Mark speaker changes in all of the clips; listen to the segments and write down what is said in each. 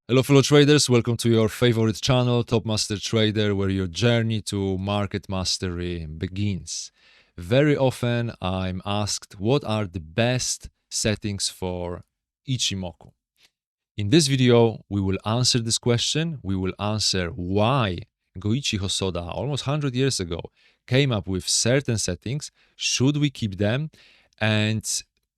Speaker 1: Hello, fellow traders. Welcome to your favorite channel, Top Master Trader, where your journey to market mastery begins. Very often, I'm asked what are the best settings for Ichimoku. In this video, we will answer this question. We will answer why Goichi Hosoda, almost 100 years ago, came up with certain settings. Should we keep them? And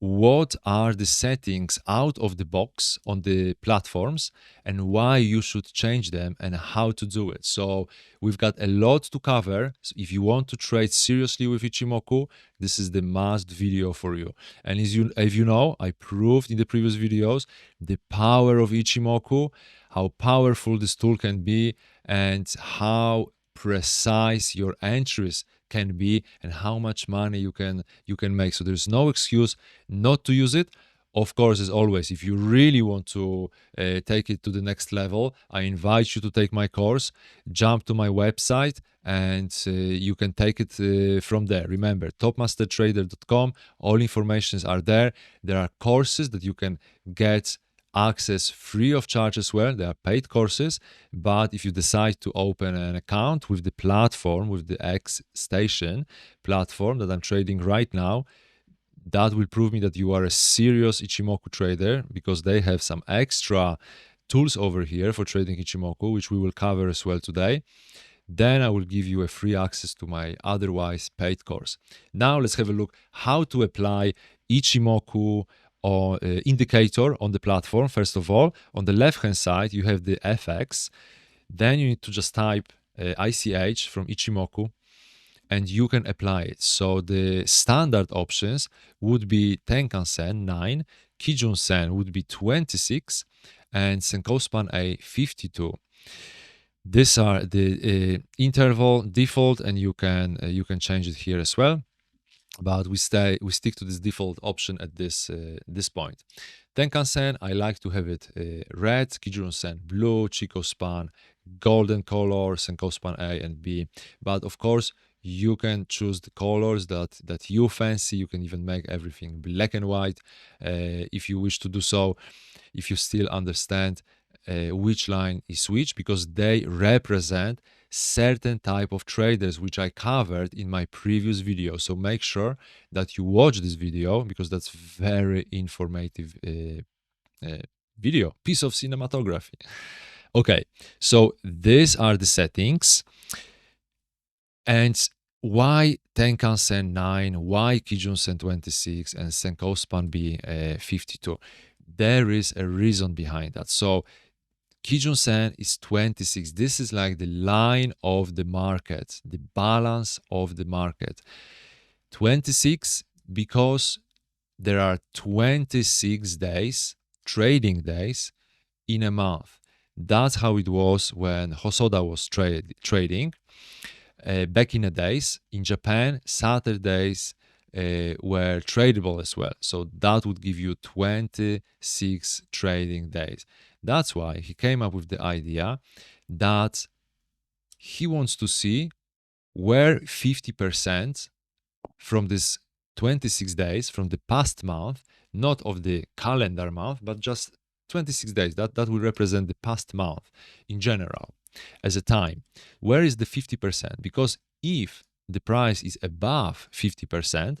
Speaker 1: what are the settings out of the box on the platforms and why you should change them and how to do it. So we've got a lot to cover. So if you want to trade seriously with Ichimoku, this is the must video for you. And as you know, I proved in the previous videos the power of Ichimoku, how powerful this tool can be, and how precise your entries can be and how much money you can make. So there's no excuse not to use it. Of course, as always, if you really want to take it to the next level, I invite you to take my course. Jump to my website and you can take it from there. Remember, topmastertrader.com. All informations are there. There are courses that you can get access free of charge as well. They are paid courses, but if you decide to open an account with the platform, with the xStation platform that I'm trading right now, that will prove me that you are a serious Ichimoku trader, because they have some extra tools over here for trading Ichimoku, which we will cover as well today. Then I will give you a free access to my otherwise paid course. Now let's have a look how to apply Ichimoku or indicator on the platform. First of all, on the left hand side you have the FX. Then you need to just type ICH from Ichimoku and you can apply it. So the standard options would be Tenkan-sen 9, Kijun-sen would be 26, and Senkou-span A 52. These are the interval default, and you can change it here as well. But we stick to this default option at this point. Tenkan-sen, I like to have it red, Kijun-sen blue, Chikou-span golden color, Senkou-span A and B. But of course, you can choose the colors that you fancy. You can even make everything black and white if you wish to do so, if you still understand which line is which, because they represent certain type of traders which I covered in my previous video. So make sure that you watch this video, because that's very informative video, piece of cinematography. Okay, so these are the settings. And why Tenkan-sen 9, why Kijun-sen 26 and Senkou-span B 52? There is a reason behind that. So Kijun-sen is 26. This is like the line of the market, the balance of the market. 26 because there are 26 days, trading days, in a month. That's how it was when Hosoda was trading. Back in the days, in Japan, Saturdays were tradable as well. So that would give you 26 trading days. That's why he came up with the idea that he wants to see where 50% from this 26 days, from the past month, not of the calendar month, but just 26 days, that will represent the past month in general as a time. Where is the 50%? Because if the price is above 50%,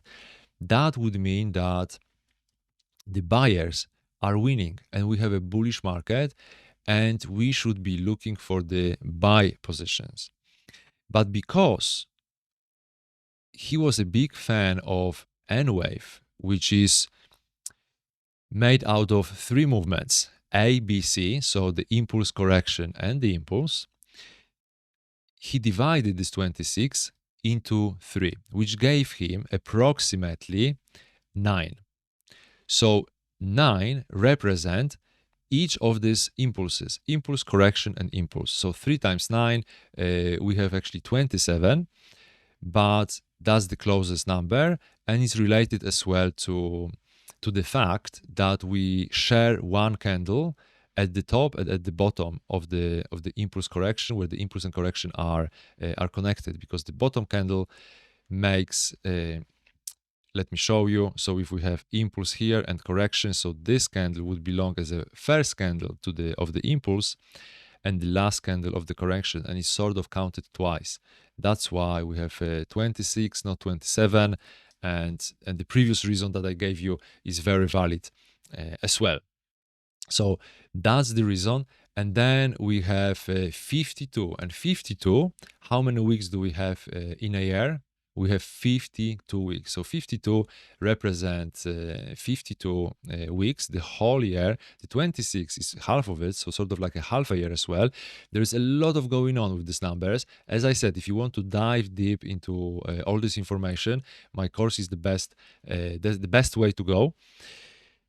Speaker 1: that would mean that the buyers are winning and we have a bullish market and we should be looking for the buy positions. But because he was a big fan of N-wave, which is made out of three movements, A, B, C, so the impulse, correction, and the impulse, he divided this 26 into 3, which gave him approximately 9. So 9 represent each of these impulses, impulse, correction, and impulse. So 3 times 9, we have actually 27, but that's the closest number, and it's related as well to the fact that we share one candle at the top and at the bottom of the impulse correction, where the impulse and correction are connected, because the bottom candle makes Let me show you. So if we have impulse here and correction, so this candle would belong as a first candle to the of the impulse and the last candle of the correction, and it's sort of counted twice. That's why we have 26, not 27, and the previous reason that I gave you is very valid as well. So that's the reason. And then we have 52. And 52, how many weeks do we have in a year? We have 52 weeks. So 52 represents 52 weeks, the whole year. The 26 is half of it, so sort of like a half a year as well. There's a lot of going on with these numbers. As I said, if you want to dive deep into all this information, my course is the best way to go.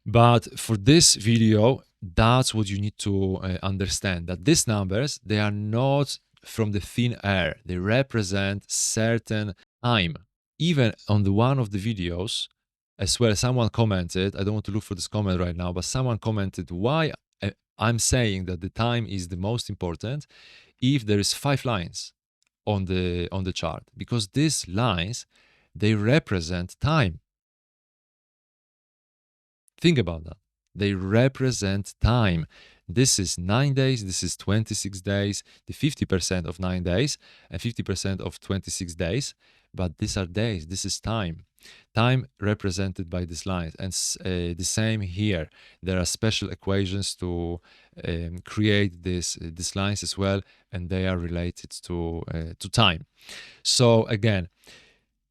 Speaker 1: But for this video, that's what you need to understand, that these numbers, they are not from the thin air. They represent certain time. Even on the one of the videos, as well, someone commented, I don't want to look for this comment right now, but someone commented why I'm saying that the time is the most important if there is 5 lines on the chart, because these lines, they represent time. Think about that. They represent time. This is 9 days, this is 26 days, the 50% of 9 days and 50% of 26 days. But these are days, this is time. Time represented by these lines. And the same here. There are special equations to create these lines as well, and they are related to time. So again,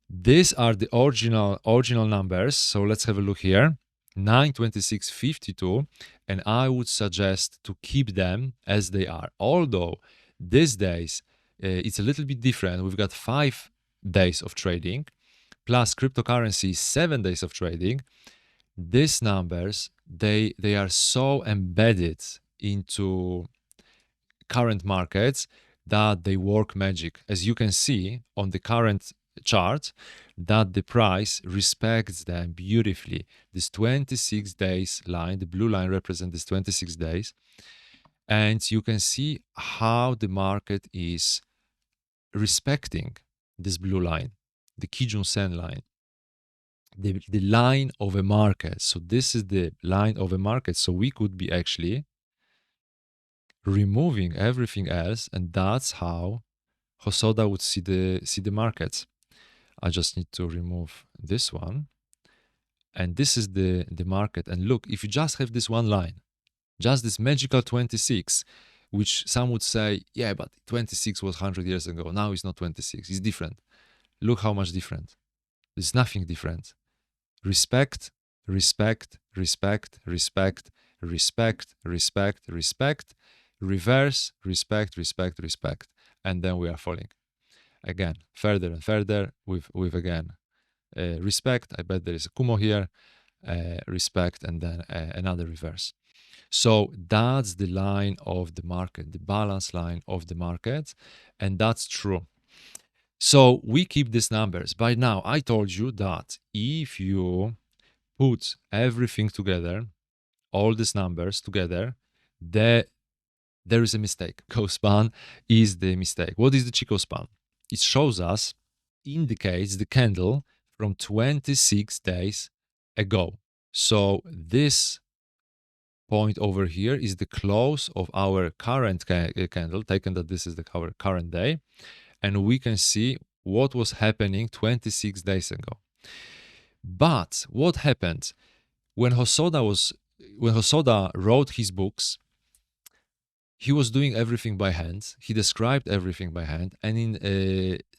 Speaker 1: these are the original numbers. So let's have a look here. 9, 26, 52, and I would suggest to keep them as they are. Although these days it's a little bit different. We've got 5 days of trading, plus cryptocurrency 7 days of trading. These numbers, they are so embedded into current markets that they work magic. As you can see on the current chart, that the price respects them beautifully. This 26 days line, the blue line represents this 26 days. And you can see how the market is respecting this blue line, the Kijun Sen line, the line of a market. So this is the line of a market. So we could be actually removing everything else, and that's how Hosoda would see the markets. I just need to remove this one. And this is the market. And look, if you just have this one line, just this magical 26, which some would say, yeah, but 26 was 100 years ago. Now it's not 26. It's different. Look how much different. There's nothing different. Respect, respect, respect, respect, respect, respect, respect, reverse, respect, respect, respect. And then we are falling. Again, further and further with again, respect. I bet there is a Kumo here, respect, and then another reverse. So that's the line of the market, the balance line of the market, and that's true. So we keep these numbers. By now, I told you that if you put everything together, all these numbers together, there is a mistake. Chikou span is the mistake. What is the Chikou span? It shows us, indicates the candle from 26 days ago. So this point over here is the close of our current candle, taken that this is our current day, and we can see what was happening 26 days ago. But what happened when Hosoda wrote his books? He was doing everything by hand. He described everything by hand. And in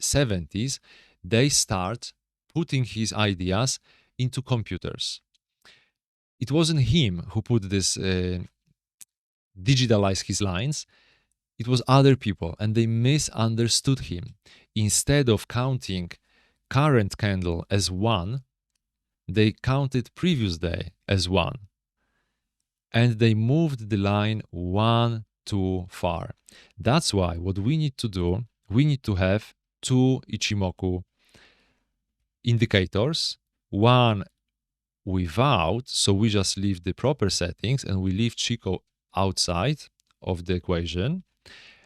Speaker 1: 70s, they start putting his ideas into computers. It wasn't him who put this, digitalized his lines. It was other people, and they misunderstood him. Instead of counting current candle as 1, they counted previous day as 1. And they moved the line 1 too far. That's why what we need to do, we need to have 2 Ichimoku indicators, one without, so we just leave the proper settings and we leave Chikou outside of the equation.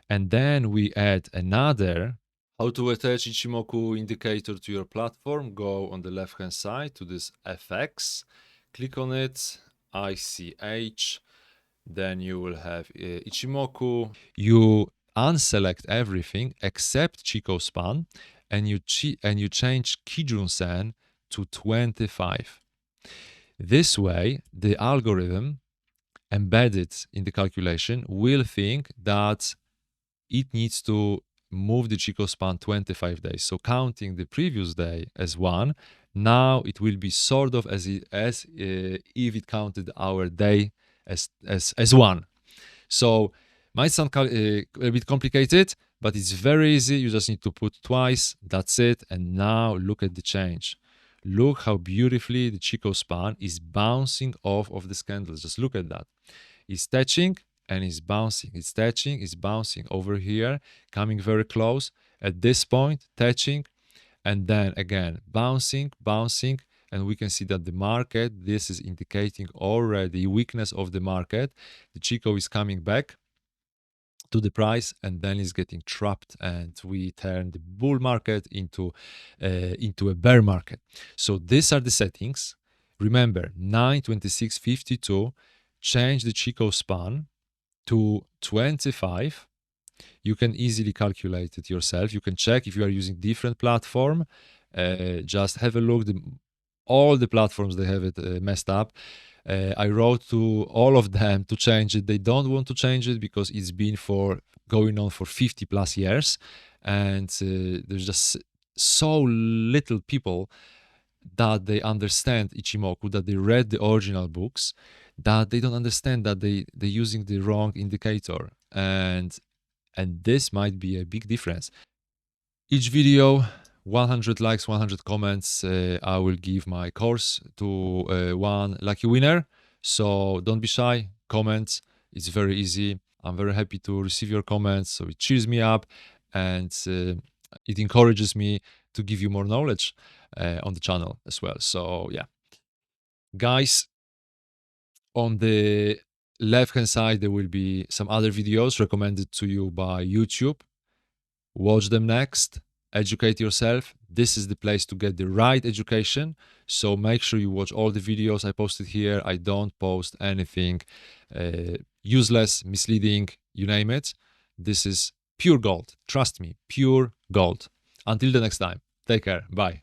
Speaker 1: And then we add another How to attach Ichimoku indicator to your platform? Go on the left hand side to this FX, click on it, ICH, then you will have Ichimoku. You unselect everything except Chikou span, and you change Kijun Sen to 25. This way, the algorithm embedded in the calculation will think that it needs to move the Chikou span 25 days. So counting the previous day as one, now it will be sort of as if it counted our day as one. So might sound a bit complicated, but it's very easy. You just need to put twice. That's it. And now look at the change. Look how beautifully the Chikou span is bouncing off of the candles. Just look at that. It's touching and it's bouncing. It's touching, it's bouncing over here, coming very close. At this point, touching, and then again, bouncing, bouncing. And we can see that the market, this is indicating already weakness of the market. The Chikou is coming back to the price and then is getting trapped, and we turn the bull market into a bear market. So these are the settings. Remember, 9:26:52, change the Chikou span to 25. You can easily calculate it yourself. You can check if you are using different platform. Just have a look. All the platforms, they have it messed up. I wrote to all of them to change it. They don't want to change it because it's been going on for 50 plus years, and there's just so little people that they understand Ichimoku, that they read the original books, that they don't understand that they're using the wrong indicator, and this might be a big difference. Each video, 100 likes, 100 comments, I will give my course to one lucky winner. So don't be shy, comment. It's very easy. I'm very happy to receive your comments. So it cheers me up, and it encourages me to give you more knowledge on the channel as well. So yeah, guys, on the left hand side, there will be some other videos recommended to you by YouTube. Watch them next. Educate yourself. This is the place to get the right education. So make sure you watch all the videos I posted here. I don't post anything useless, misleading, you name it. This is pure gold. Trust me, pure gold. Until the next time, take care. Bye.